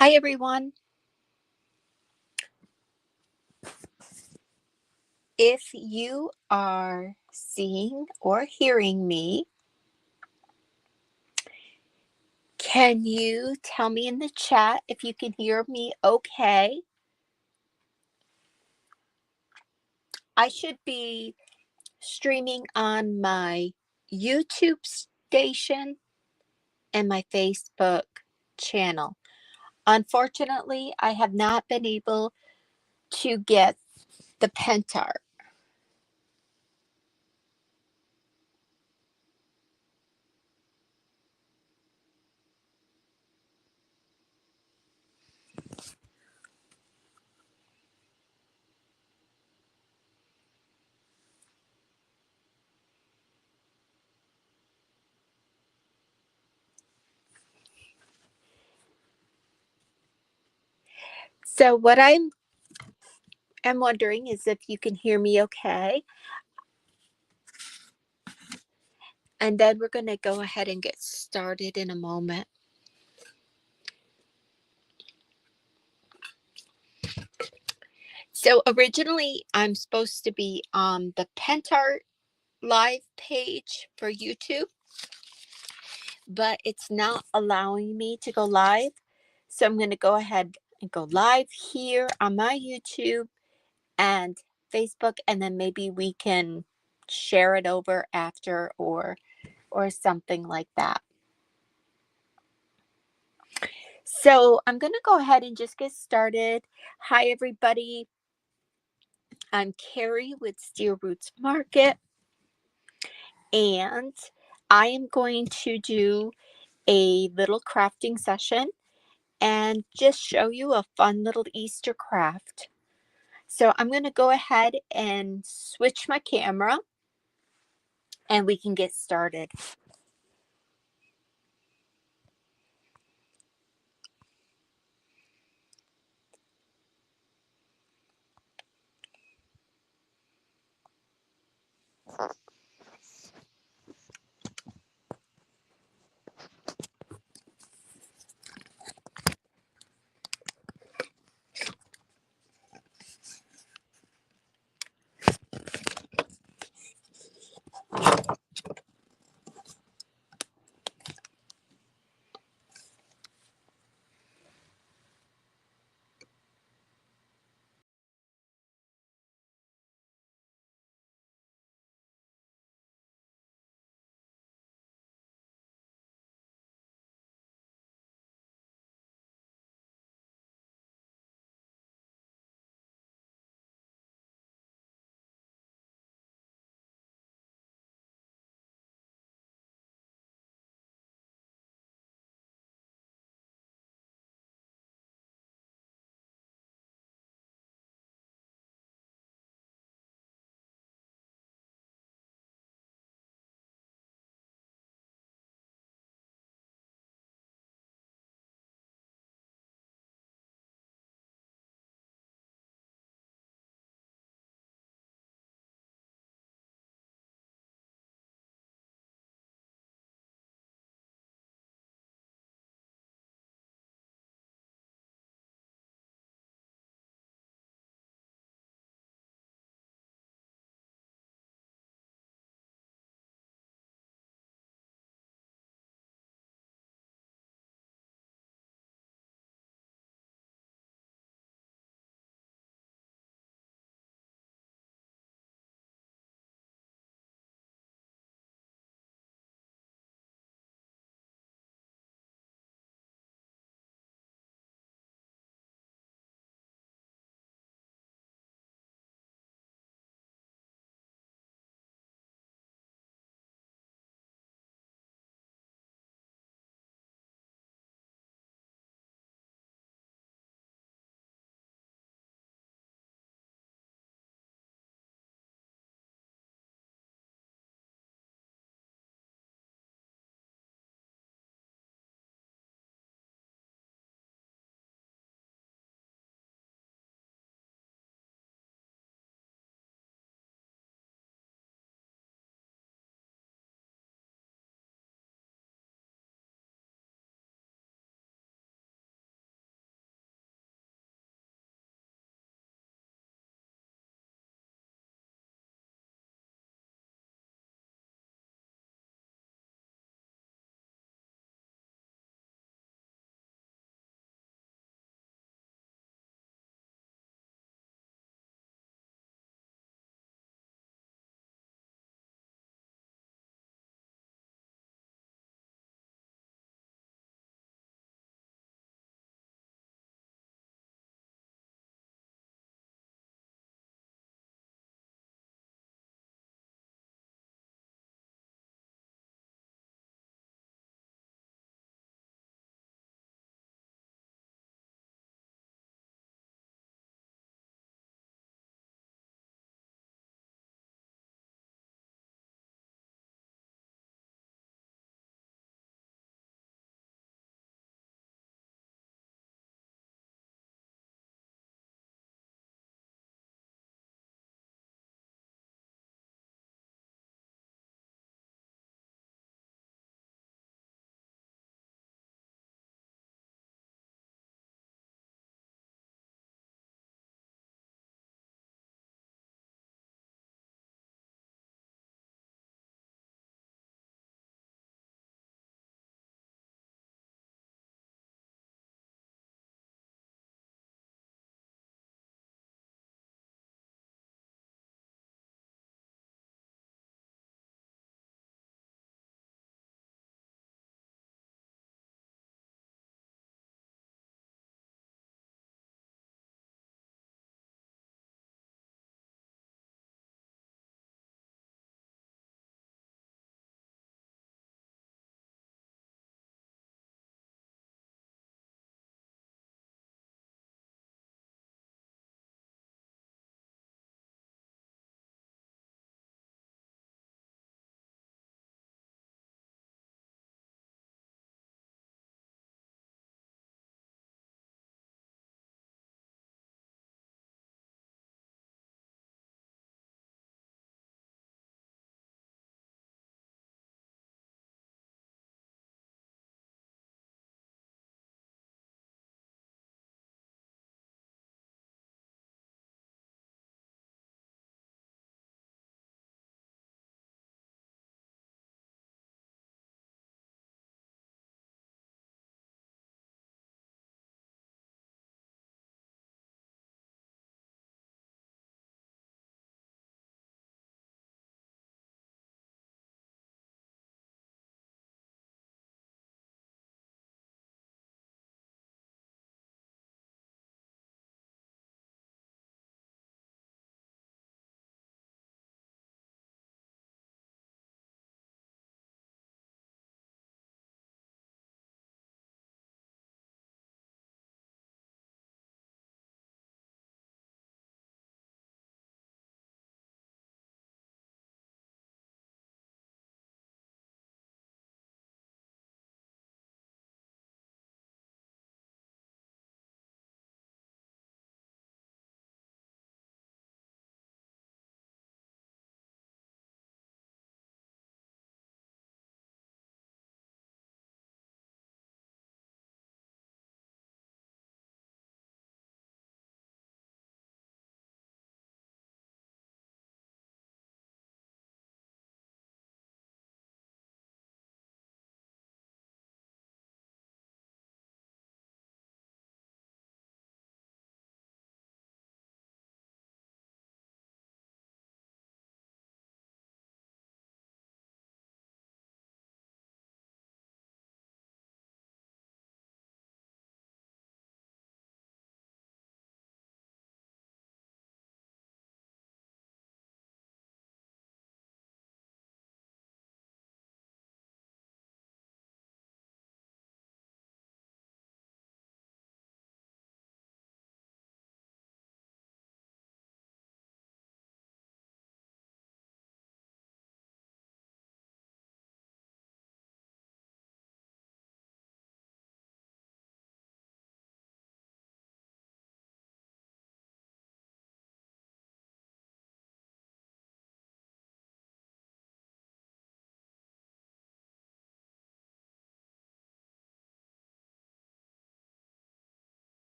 Hi, everyone. If you are seeing or hearing me, can you tell me in the chat if you can hear me okay? I should be streaming on my YouTube station and my Facebook channel. Unfortunately, I have not been able to get the Pentart. So what I'm wondering is if you can hear me okay. And then we're going to go ahead and get started in a moment. So originally, I'm supposed to be on the Pentart live page for YouTube, but it's not allowing me to go live. So I'm going to go ahead and go live here on my YouTube and Facebook, and then maybe we can share it over after or something like that. So I'm going to go ahead and just get started. Hi, everybody. I'm Carrie with Steel Roots Market, and I am going to do a little crafting session and just show you a fun little Easter craft. So I'm going to go ahead and switch my camera and we can get started.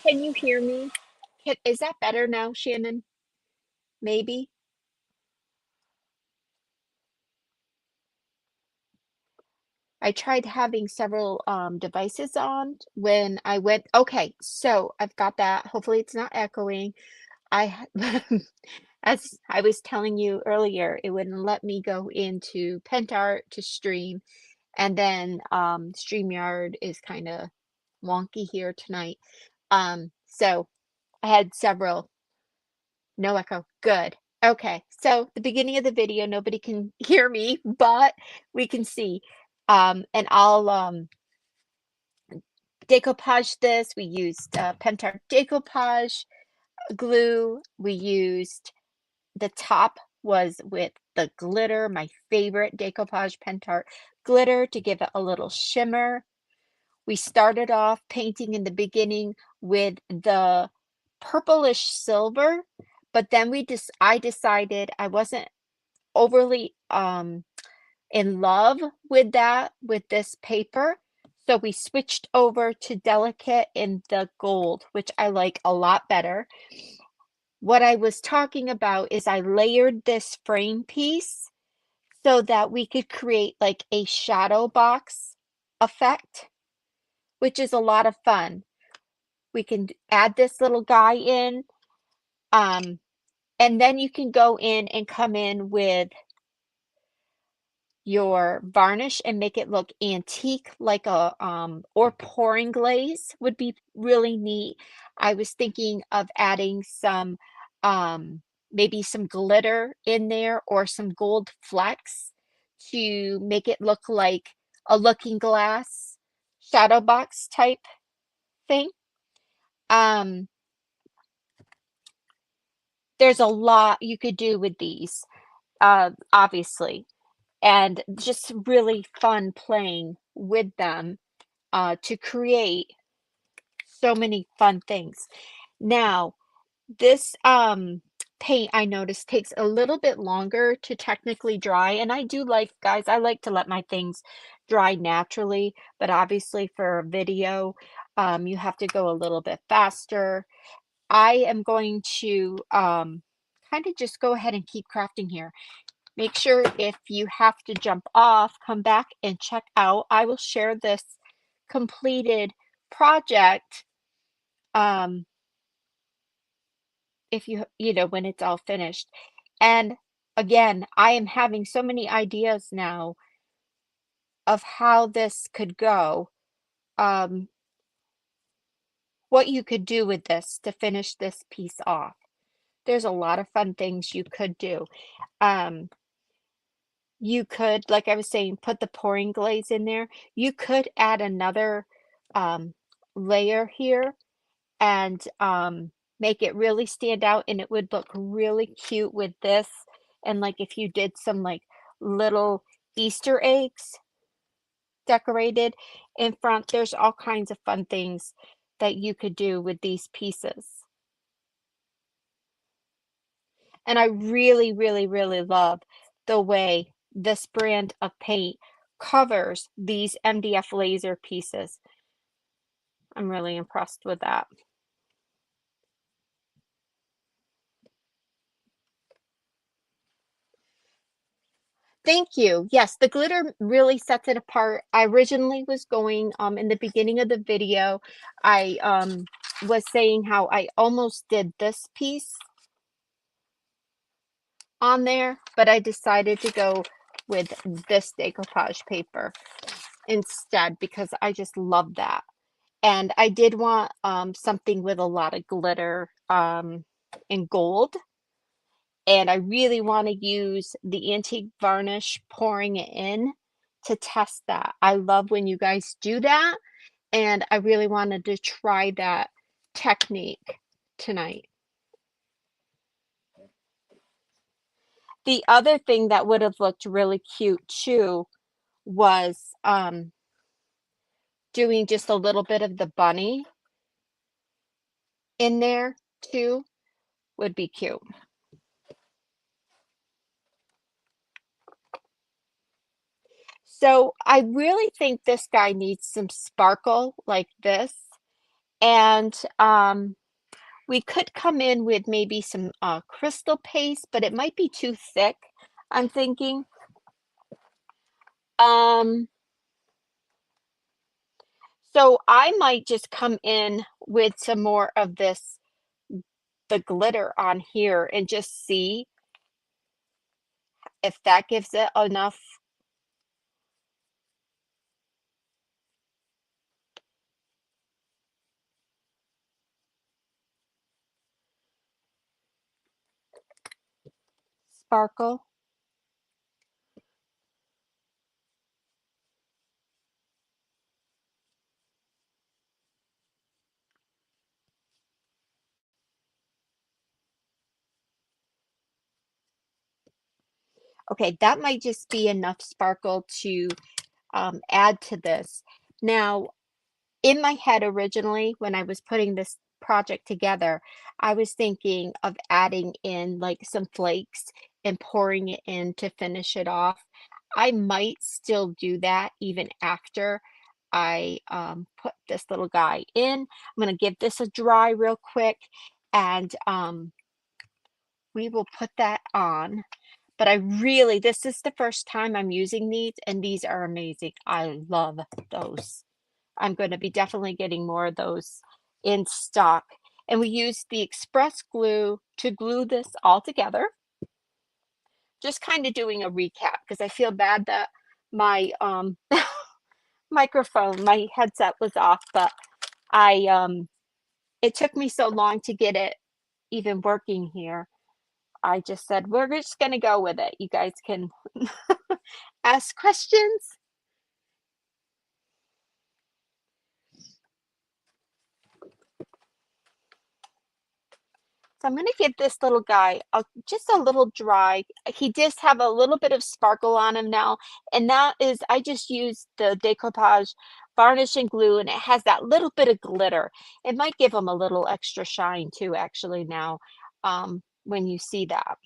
Can you hear me? Is that better now, Shannon? Maybe. I tried having several devices on when I went. Okay, so I've got that. Hopefully, it's not echoing. As I was telling you earlier, it wouldn't let me go into Pentart to stream, and then StreamYard is kind of wonky here tonight. So I had several. No echo. Good. Okay. So the beginning of the video, nobody can hear me, but we can see. And I'll decoupage this. We used Pentart decoupage glue. We used the top was with the glitter, my favorite decoupage Pentart glitter to give it a little shimmer. We started off painting in the beginning with the purplish silver, but then I decided I wasn't overly in love with that with this paper. So we switched over to delicate in the gold, which I like a lot better. What I was talking about is I layered this frame piece so that we could create like a shadow box effect, which is a lot of fun. We can add this little guy in, um, and then you can go in and come in with your varnish and make it look antique, like a or pouring glaze would be really neat. I was thinking of adding some maybe some glitter in there or some gold flecks to make it look like a looking glass shadow box type thing. Um, there's a lot you could do with these, obviously, and just really fun playing with them to create so many fun things. Now, this paint I noticed takes a little bit longer to technically dry, and I do like, guys, I like to let my things dry naturally, but obviously for a video, you have to go a little bit faster. I am going to kind of just go ahead and keep crafting here. Make sure if you have to jump off, come back and check out. I will share this completed project um, if you know, when it's all finished. And again, I am having so many ideas now of how this could go, um, what you could do with this to finish this piece off. There's a lot of fun things you could do. Um, You could, like I was saying, put the pouring glaze in there. You could add another um, layer here and make it really stand out, and it would look really cute with this. And like if you did some like little Easter eggs decorated in front, there's all kinds of fun things that you could do with these pieces. And I really, really, really love the way this brand of paint covers these MDF laser pieces. I'm really impressed with that. Thank you. Yes, the glitter really sets it apart. I originally was going, in the beginning of the video, I was saying how I almost did this piece on there, but I decided to go with this decoupage paper instead because I just love that. And I did want something with a lot of glitter and gold. And I really want to use the antique varnish, pouring it in to test that. I love when you guys do that. And I really wanted to try that technique tonight. The other thing that would have looked really cute too was doing just a little bit of the bunny in there too would be cute. So I really think this guy needs some sparkle like this. And we could come in with maybe some crystal paste, but it might be too thick, I'm thinking. Um, so I might just come in with some more of this, the glitter on here, and just see if that gives it enough sparkle. Okay, that might just be enough sparkle to add to this. Now, in my head originally, when I was putting this project together, I was thinking of adding in like some flakes and pouring it in to finish it off. I might still do that even after I put this little guy in. I'm going to give this a dry real quick, and we will put that on. But I really, this is the first time I'm using these, and these are amazing. I love those. I'm going to be definitely getting more of those in stock. And we used the express glue to glue this all together. Just kind of doing a recap because I feel bad that my microphone, my headset was off, but I it took me so long to get it even working here. I just said, we're just going to go with it. You guys can ask questions. So I'm going to give this little guy just a little dry. He does have a little bit of sparkle on him now, and that is, I just used the decoupage varnish and glue, and it has that little bit of glitter. It might give him a little extra shine too, actually, now when you see that.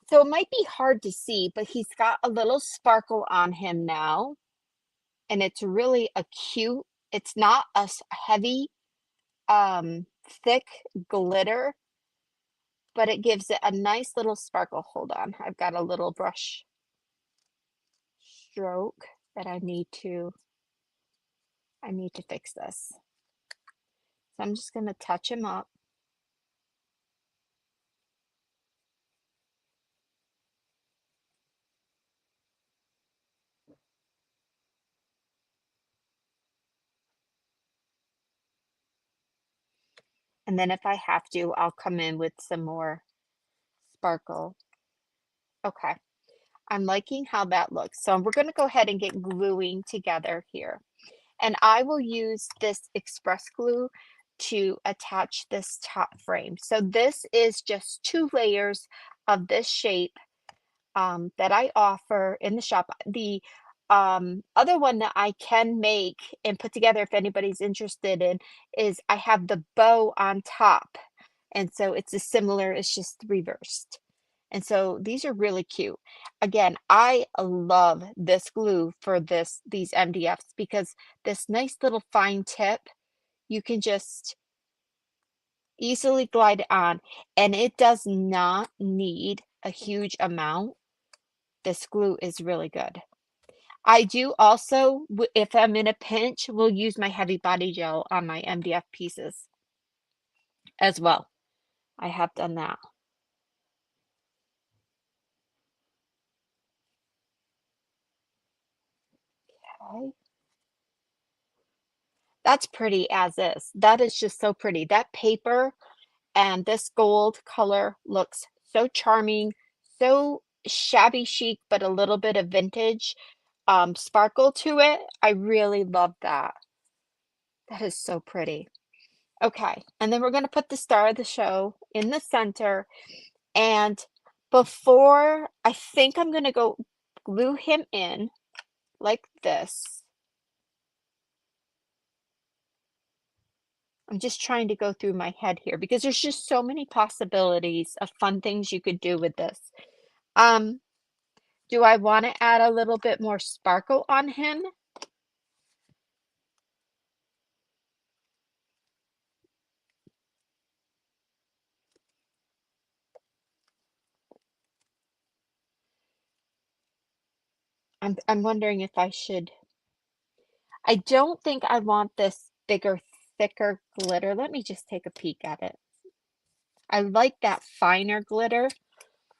So it might be hard to see, but he's got a little sparkle on him now, and it's really a cute, it's not a heavy, thick glitter, but it gives it a nice little sparkle. Hold on, I've got a little brush stroke that I need to fix this. So I'm just gonna touch him up. And then if I have to, I'll come in with some more sparkle. Okay, I'm liking how that looks. So we're gonna go ahead and get gluing together here. And I will use this express glue to attach this top frame. So this is just 2 layers of this shape that I offer in the shop. The other one that I can make and put together if anybody's interested in is I have the bow on top. And so it's a similar, it's just reversed. And so these are really cute. Again, I love this glue for these MDFs because this nice little fine tip, you can just easily glide it on, and it does not need a huge amount. This glue is really good. I do also, if I'm in a pinch, will use my heavy body gel on my MDF pieces as well. I have done that. Okay. That's pretty as is. That is just so pretty. That paper and this gold color looks so charming, so shabby chic, but a little bit of vintage sparkle to it. I really love that. That is so pretty. Okay, and then we're going to put the star of the show in the center. And before, I think I'm going to go glue him in like this. I'm just trying to go through my head here because there's just so many possibilities of fun things you could do with this. Um, do I want to add a little bit more sparkle on him? I'm wondering if I should. I don't think I want this bigger, thicker glitter. Let me just take a peek at it. I like that finer glitter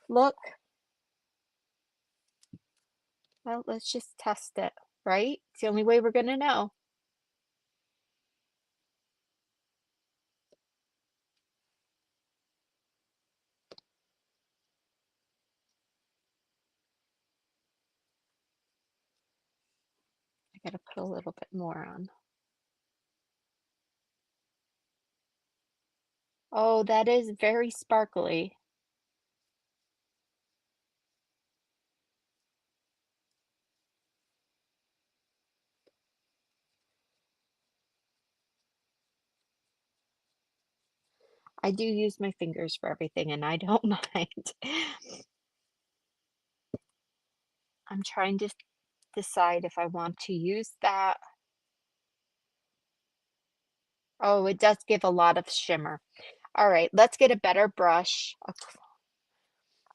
look. Well, let's just test it, right? It's the only way we're gonna know. I gotta put a little bit more on. Oh, that is very sparkly. I do use my fingers for everything and I don't mind. I'm trying to decide if I want to use that. Oh, it does give a lot of shimmer. All right, let's get a better brush.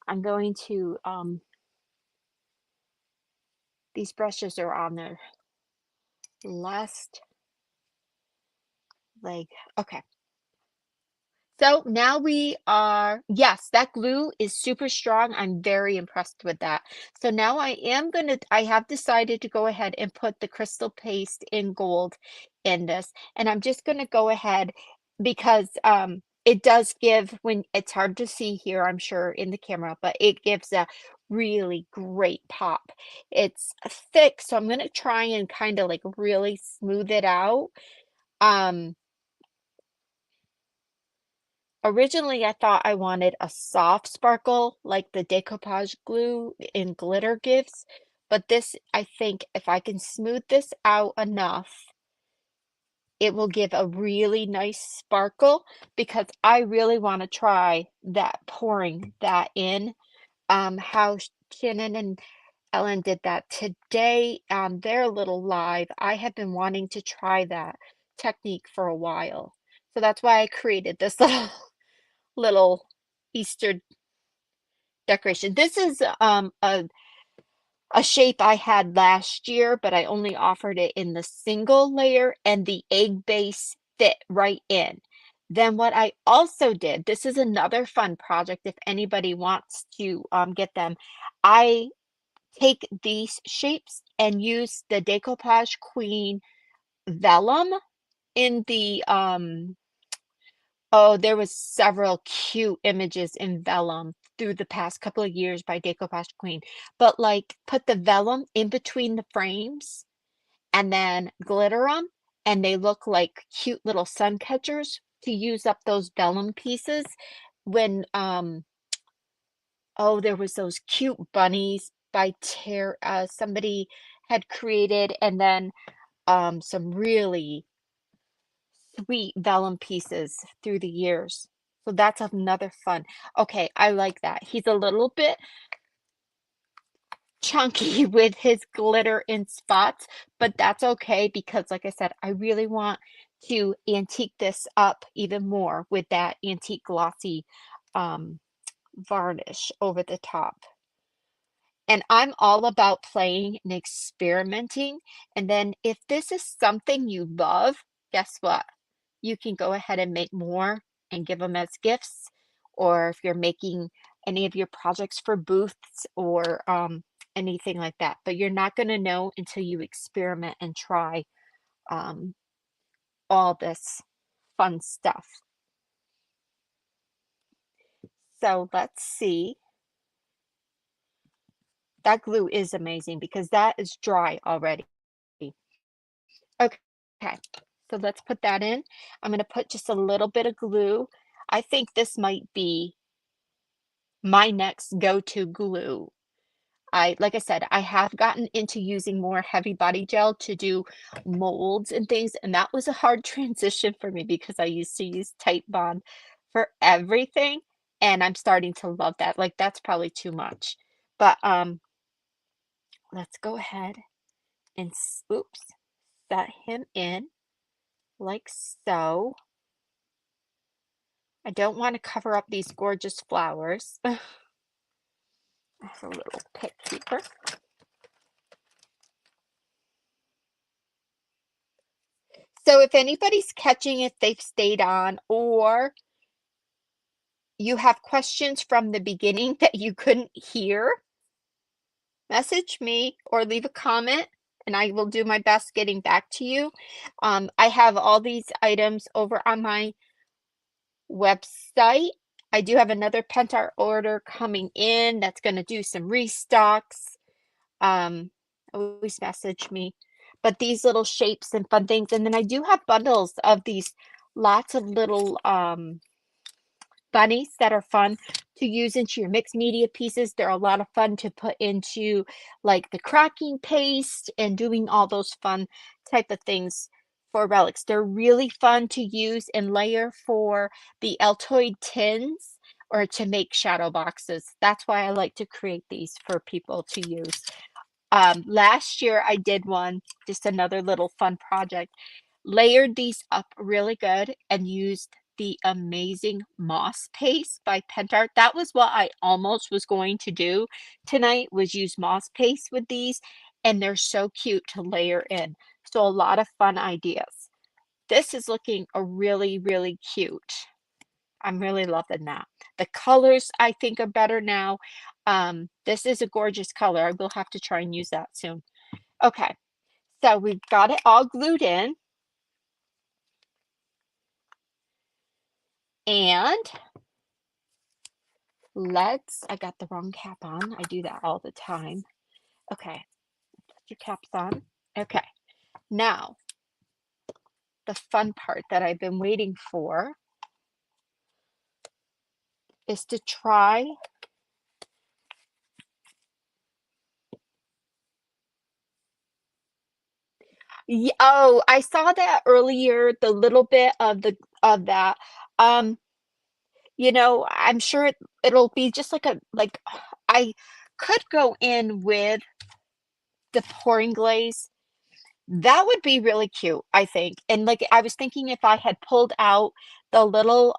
I'm going to, these brushes are on their last leg. Okay. So now we are, yes, that glue is super strong. I'm very impressed with that. So now I have decided to go ahead and put the crystal paste in gold in this. And I'm just going to go ahead because it does give, when it's hard to see here, I'm sure in the camera, but it gives a really great pop. It's thick, so I'm going to try and kind of like really smooth it out. Um, Originally, I thought I wanted a soft sparkle like the decoupage glue in glitter gives, but this, I think if I can smooth this out enough, it will give a really nice sparkle because I really want to try that pouring that in. How Shannon and Ellen did that today on their little live. I have been wanting to try that technique for a while. So that's why I created this little Easter decoration. This is a shape I had last year, but I only offered it in the single layer and the egg base fit right in. Then what I also did, this is another fun project if anybody wants to get them. I take these shapes and use the Decoupage Queen vellum in the oh, there was several cute images in vellum through the past couple of years by Decoupage Queen, but like put the vellum in between the frames and then glitter them, and they look like cute little sun catchers to use up those vellum pieces when oh, there was those cute bunnies by somebody had created, and then some really sweet vellum pieces through the years. So that's another fun. Okay, I like that. He's a little bit chunky with his glitter in spots, but that's okay because like I said, I really want to antique this up even more with that antique glossy varnish over the top. And I'm all about playing and experimenting. And then if this is something you love, guess what? You can go ahead and make more and give them as gifts. Or if you're making any of your projects for booths or anything like that. But you're not going to know until you experiment and try um, all this fun stuff. So let's see. That glue is amazing because that is dry already. Okay, so let's put that in. I'm going to put just a little bit of glue. I think this might be my next go-to glue. Like I said, I have gotten into using more heavy body gel to do molds and things, and that was a hard transition for me because I used to use Tight Bond for everything, and I'm starting to love that. Like that's probably too much. But let's go ahead and oops, set him in like so. I don't want to cover up these gorgeous flowers. That's a little pick here. So if anybody's catching if they've stayed on or you have questions from the beginning that you couldn't hear, message me or leave a comment and I will do my best getting back to you. I have all these items over on my website. I do have another Pentart order coming in that's going to do some restocks. Always message me. But these little shapes and fun things. And then I do have bundles of these lots of little bunnies that are fun to use into your mixed media pieces. They're a lot of fun to put into like the cracking paste and doing all those fun type of things for relics. They're really fun to use and layer for the Altoid tins or to make shadow boxes. That's why I like to create these for people to use. Last year I did one, just another little fun project, layered these up really good and used the amazing moss paste by Pentart. That was what I almost was going to do tonight was use moss paste with these and they're so cute to layer in. So a lot of fun ideas. This is looking a really, really cute. I'm really loving that. The colors I think are better now. This is a gorgeous color. I will have to try and use that soon. Okay, so we've got it all glued in. And I got the wrong cap on. I do that all the time. Okay, put your caps on. Okay, now the fun part that I've been waiting for is to try. Oh, I saw that earlier, the little bit of that. Um, I'm sure it'll be just like I could go in with the pouring glaze. That would be really cute, I think. And like I was thinking if I had pulled out the little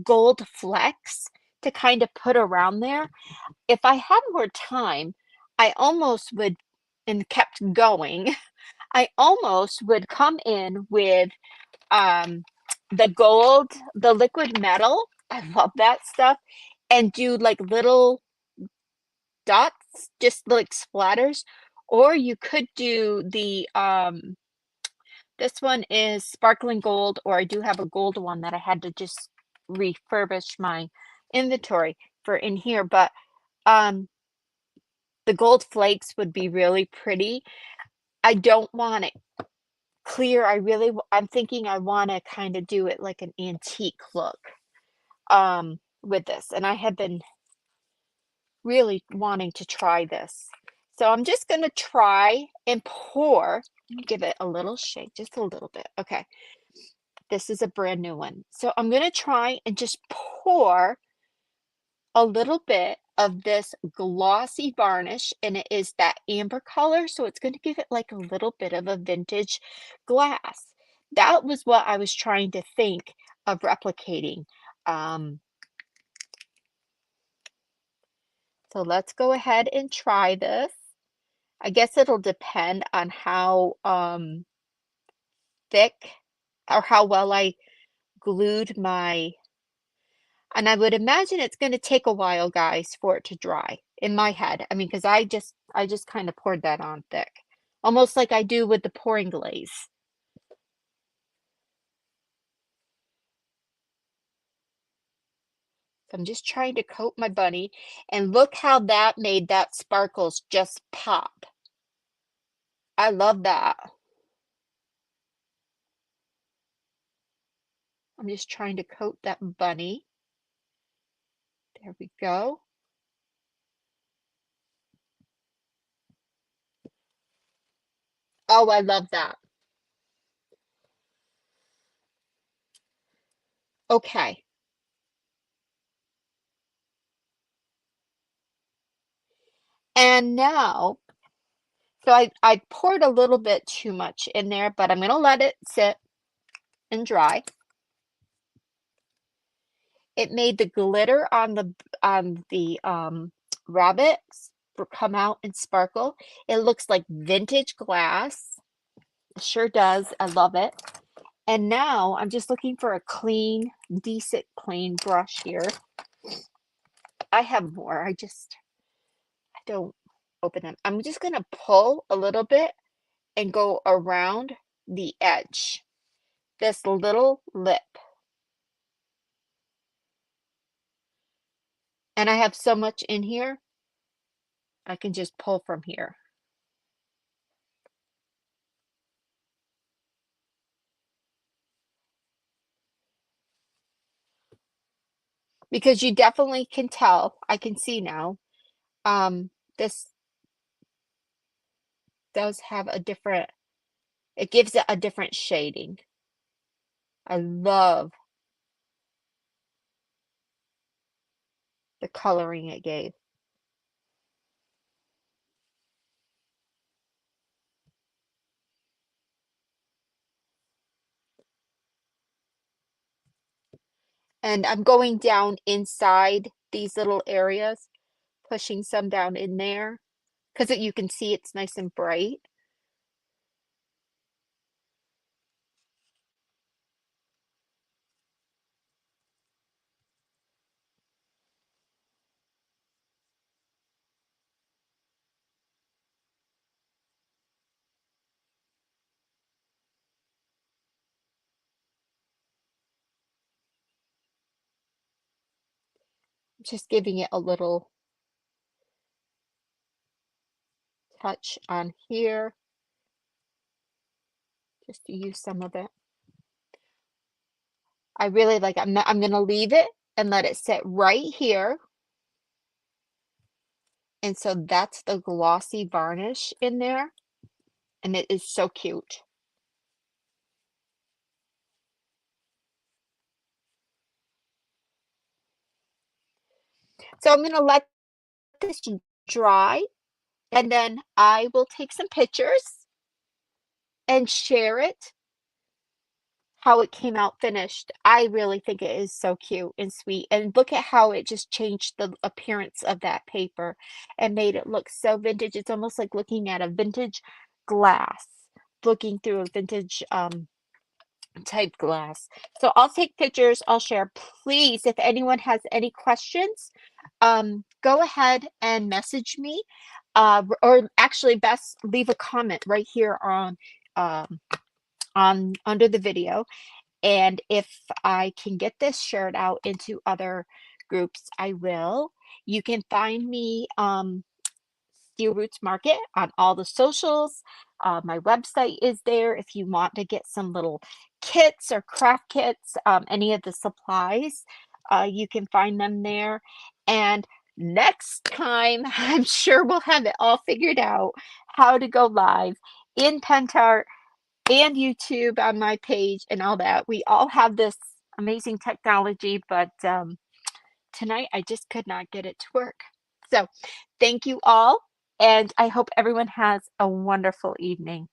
gold flecks to kind of put around there, if I had more time, I almost would and kept going. I almost would come in with um the gold, the liquid metal. I love that stuff. And do like little dots, just like splatters. Or you could do the this one is sparkling gold, or I do have a gold one that I had to just refurbish my inventory for in here, but um the gold flakes would be really pretty. I don't want it clear. I'm thinking I want to kind of do it like an antique look with this. And I have been really wanting to try this. So I'm just going to try and pour, give it a little shake, just a little bit. Okay. This is a brand new one. So I'm going to try and just pour a little bit of this glossy varnish, and it is that amber color, so it's going to give it like a little bit of a vintage glass. That was what I was trying to think of replicating. Um, so let's go ahead and try this. I guess it'll depend on how thick or how well I glued my, and I would imagine it's going to take a while, guys, for it to dry in my head. I mean, because I just kind of poured that on thick, almost like I do with the pouring glaze. So I'm just trying to coat my bunny, and look how that made that sparkles just pop. I love that. I'm just trying to coat that bunny. There we go. Oh, I love that. Okay. And now, so I poured a little bit too much in there, but I'm gonna let it sit and dry. It made the glitter on the rabbits come out and sparkle. It looks like vintage glass. It sure does. I love it. And now I'm just looking for a clean, decent, clean brush here. I have more. I don't open them. I'm just gonna pull a little bit and go around the edge. This little lip. And I have so much in here, I can just pull from here. Because you definitely can tell, I can see now, this does have a different, it gives it a different shading. I love the coloring it gave. And I'm going down inside these little areas, pushing some down in there, because you can see it's nice and bright. Just giving it a little touch on here, just to use some of it. I really like it. I'm gonna leave it and let it sit right here. And so that's the glossy varnish in there, and it is so cute. So I'm gonna let this dry, and then I will take some pictures and share it how it came out finished. I really think it is so cute and sweet. And look at how it just changed the appearance of that paper and made it look so vintage. It's almost like looking at a vintage glass, looking through a vintage type glass. So I'll take pictures, I'll share. Please, if anyone has any questions, go ahead and message me, or actually best leave a comment right here on under the video. And if I can get this shared out into other groups, I will. You can find me Steel Roots Market on all the socials. My website is there if you want to get some little kits or craft kits, any of the supplies, you can find them there. And next time, I'm sure we'll have it all figured out how to go live in Pentart and YouTube on my page and all that. We all have this amazing technology, but tonight I just could not get it to work. So thank you all, and I hope everyone has a wonderful evening.